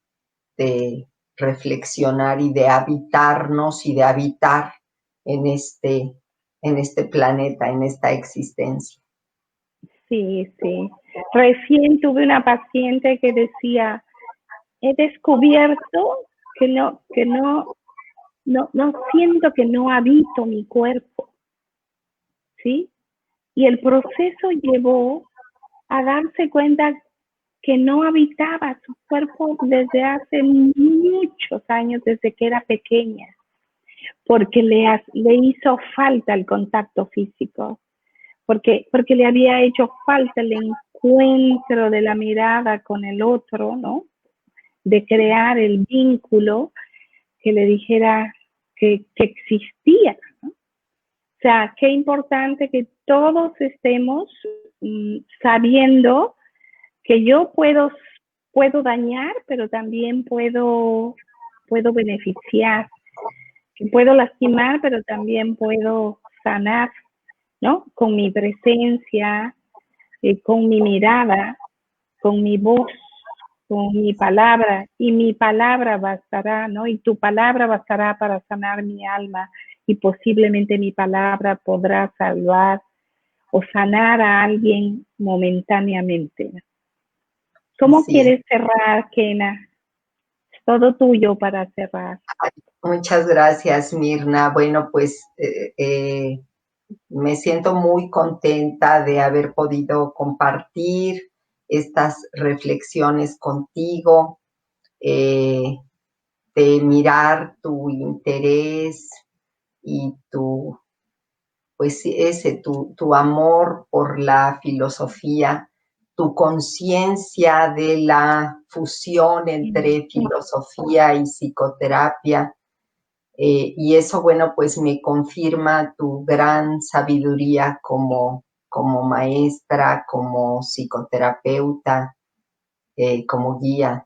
reflexionar y de habitarnos y de habitar en este planeta, en esta existencia. Sí, sí. Recién tuve una paciente que decía, he descubierto no siento que no habito mi cuerpo, ¿sí? Y el proceso llevó a darse cuenta que no habitaba su cuerpo desde hace muchos años, desde que era pequeña, porque le hizo falta el contacto físico, porque le había hecho falta el encuentro de la mirada con el otro, ¿no? De crear el vínculo que le dijera que existía, ¿no? O sea, qué importante que todos estemos sabiendo que yo puedo dañar, pero también puedo beneficiar, que puedo lastimar, pero también puedo sanar, ¿no? Con mi presencia, con mi mirada, con mi voz, con mi palabra, y mi palabra bastará, ¿no? Y tu palabra bastará para sanar mi alma, y posiblemente mi palabra podrá salvar o sanar a alguien momentáneamente. ¿Cómo quieres cerrar, Kena? Es todo tuyo para cerrar. Muchas gracias, Mirna. Bueno, pues me siento muy contenta de haber podido compartir estas reflexiones contigo, de mirar tu interés y tu amor por la filosofía, tu conciencia de la fusión entre filosofía y psicoterapia. Y eso, bueno, pues me confirma tu gran sabiduría como maestra, como psicoterapeuta, como guía.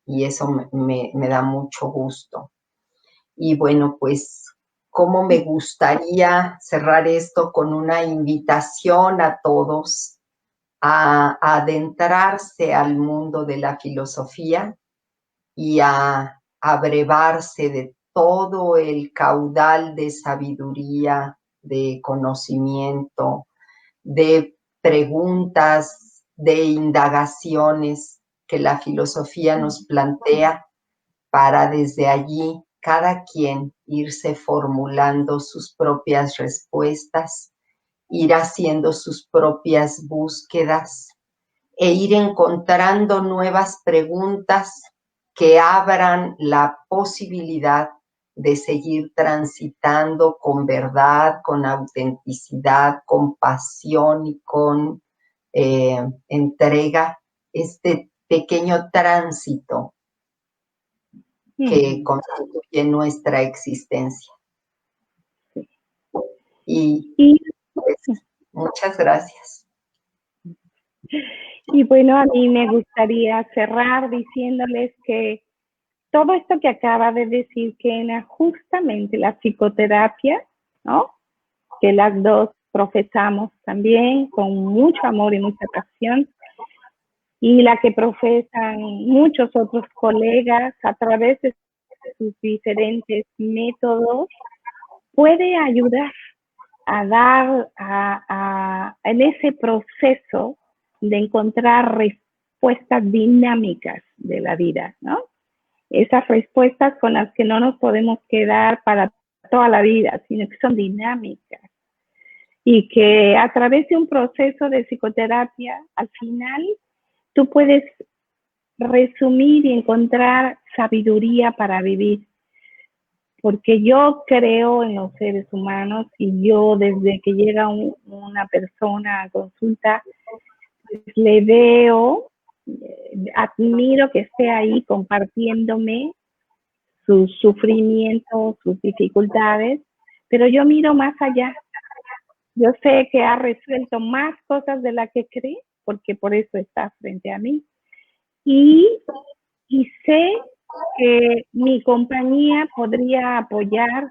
Y eso me da mucho gusto. Y bueno, pues, cómo me gustaría cerrar esto con una invitación a todos a adentrarse al mundo de la filosofía y a abrevarse de todo el caudal de sabiduría, de conocimiento, de preguntas, de indagaciones que la filosofía nos plantea, para desde allí cada quien irse formulando sus propias respuestas, ir haciendo sus propias búsquedas e ir encontrando nuevas preguntas que abran la posibilidad de seguir transitando con verdad, con autenticidad, con pasión y con entrega este pequeño tránsito que constituye nuestra existencia. Y pues, muchas gracias. Y bueno, a mí me gustaría cerrar diciéndoles que todo esto que acaba de decir Kena, justamente la psicoterapia, ¿no? Que las dos profesamos también con mucho amor y mucha pasión, y la que profesan muchos otros colegas a través de sus diferentes métodos, puede ayudar a dar en ese proceso de encontrar respuestas dinámicas de la vida, ¿no? Esas respuestas con las que no nos podemos quedar para toda la vida, sino que son dinámicas. Y que a través de un proceso de psicoterapia, al final, tú puedes resumir y encontrar sabiduría para vivir. Porque yo creo en los seres humanos, y yo desde que llega una persona a consulta, pues le veo, admiro que esté ahí compartiéndome sus sufrimientos, sus dificultades, pero yo miro más allá. Yo sé que ha resuelto más cosas de las que cree, porque por eso está frente a mí. Y sé que mi compañía podría apoyar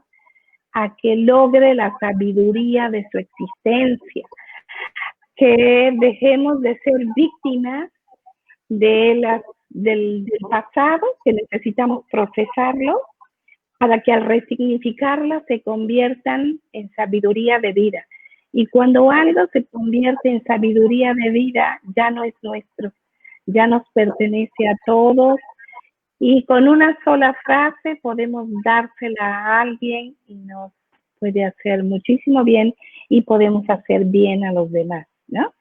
a que logre la sabiduría de su existencia, que dejemos de ser víctimas del pasado, que necesitamos procesarlo para que al resignificarlo se conviertan en sabiduría de vida. Y cuando algo se convierte en sabiduría de vida, ya no es nuestro, ya nos pertenece a todos y con una sola frase podemos dársela a alguien y nos puede hacer muchísimo bien y podemos hacer bien a los demás, ¿no?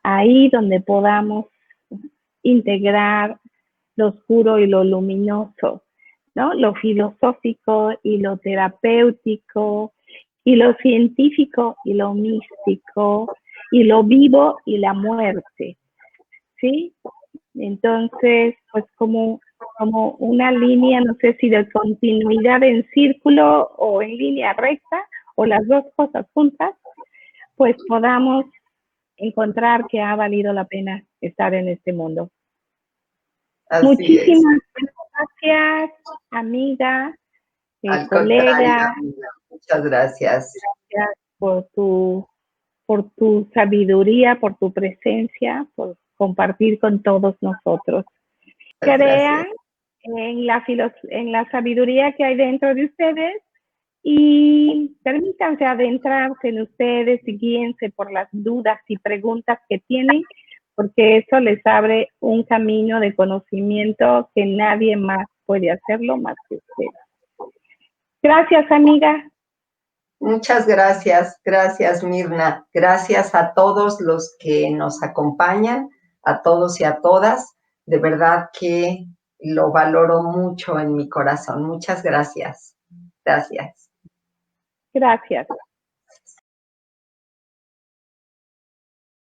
Ahí donde podamos integrar lo oscuro y lo luminoso, ¿no? Lo filosófico y lo terapéutico, y lo científico y lo místico, y lo vivo y la muerte, ¿sí? Entonces, pues como una línea, no sé si de continuidad en círculo o en línea recta, o las dos cosas juntas, pues podamos encontrar que ha valido la pena estar en este mundo. Así Muchísimas es. gracias, amiga, Al contrario, colega, amiga, muchas gracias. gracias por tu sabiduría, por tu presencia, por compartir con todos nosotros. Muchas Crean gracias. en la sabiduría que hay dentro de ustedes y permítanse adentrarse en ustedes y guíense por las dudas y preguntas que tienen, porque eso les abre un camino de conocimiento que nadie más puede hacerlo más que ustedes. Gracias, amiga. Muchas gracias, gracias Mirna. Gracias a todos los que nos acompañan, a todos y a todas. De verdad que lo valoro mucho en mi corazón. Muchas gracias. Gracias. Gracias.